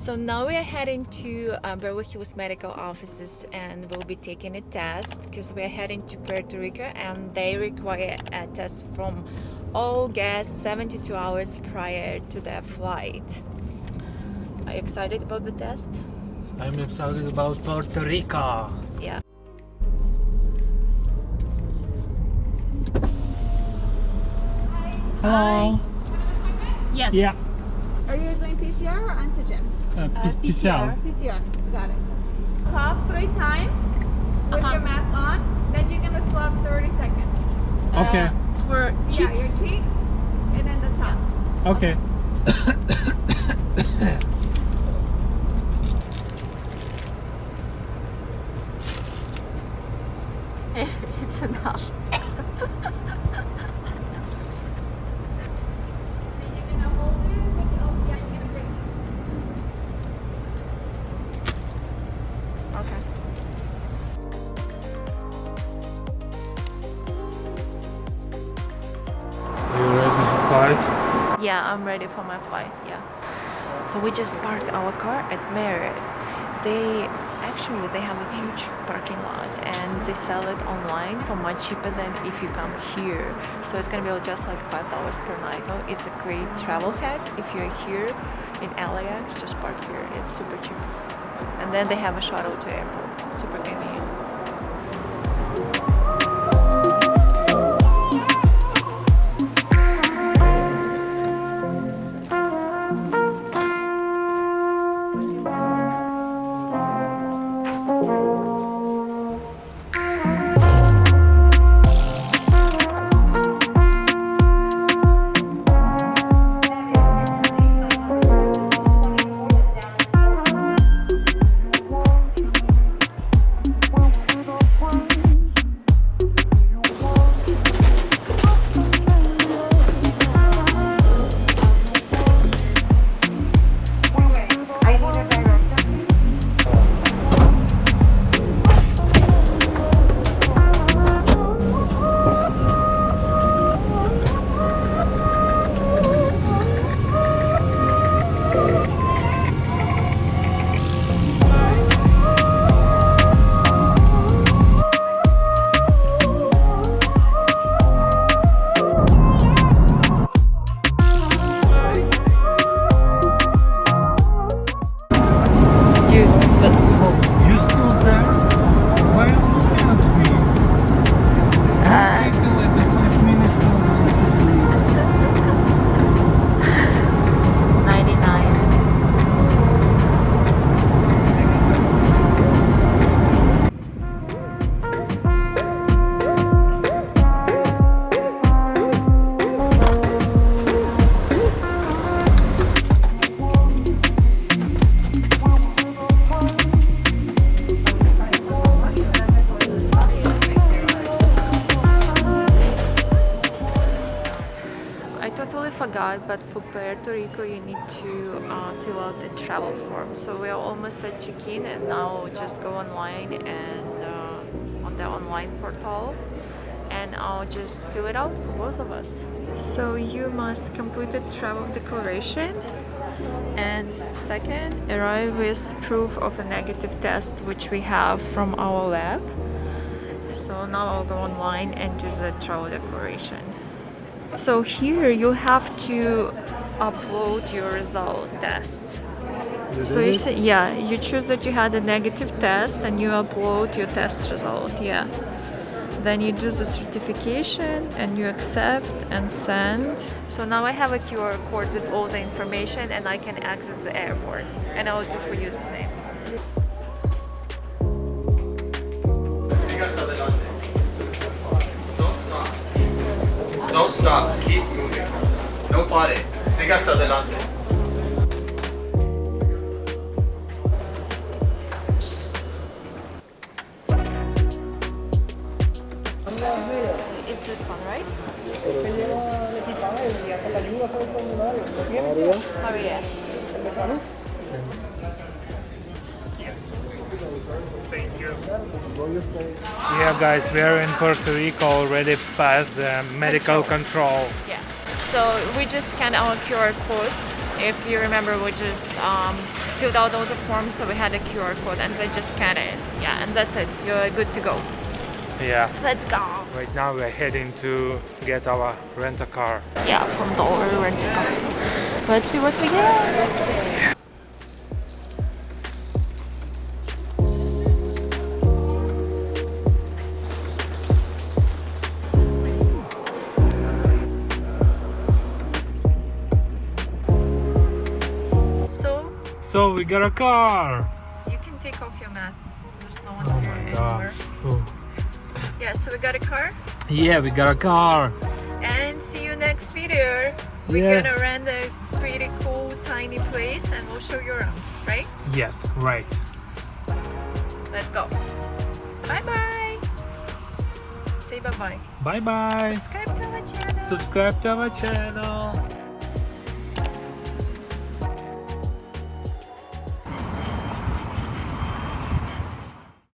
So now we are heading to Beverly Hills medical offices and we'll be taking a test because we are heading to Puerto Rico and they require a test from all guests 72 hours prior to their flight. Are you excited about the test? I'm excited about Puerto Rico. Yeah. Hello. Yes. Yeah. Are you doing PCR or antigen? PCR. PCR. Got it. Cough 3 times with your mask on. Then you're gonna swab 30 seconds. Okay. For Yeah, your cheeks and then the top. Okay. It's enough. Then you're gonna hold it with the yeah, you're gonna breathe. Okay. Are you ready to flight? Yeah, I'm ready for my flight. Yeah. So we just parked our car at Marriott. They have a huge parking lot and they sell it online for much cheaper than if you come here. So it's gonna be just like $5 per night. Oh, it's a great travel hack. If you're here in LAX, just park here. It's super cheap. And then they have a shuttle to airport. Super convenient. You still there? Why are you looking at me? Don't take like the 5 minutes to go to sleep. 99. I totally forgot, but for Puerto Rico you need to fill out the travel form. So we are almost at check-in and now just go online and on the online portal and I'll just fill it out for both of us. So you must complete the travel declaration and second, arrive with proof of a negative test which we have from our lab. So now I'll go online and do the travel declaration. So here you have to upload your result test. So you say, yeah, you choose that you had a negative test and you upload your test result, yeah. Then you do the certification and you accept and send. So now I have a QR code with all the information and I can exit the airport. And I'll do for you the same. Don't stop, keep moving. No pare. Sigas adelante. It's this one, right? Maria. Thank you. Yeah, guys, we are in Puerto Rico already past the medical control. Yeah. So we just scan our QR codes if you remember, we just filled out all the forms, so we had a QR code and they just scanned it. Yeah, and that's it. You're good to go. Yeah. Let's go. Right now we're heading to get our rent-a-car. Yeah, from Dollar rent a car. Let's see what we get. So we got a car. You can take off your mask. There's no one Oh here my anymore. gosh. Oh. Yeah, so we got a car. Yeah, we got a car. And see you next video. We're Yeah. gonna rent a pretty cool tiny place and we'll show you around, right? Yes, right. Let's go. Bye bye. Say bye bye. Bye bye. Subscribe to our channel. Subscribe to our channel.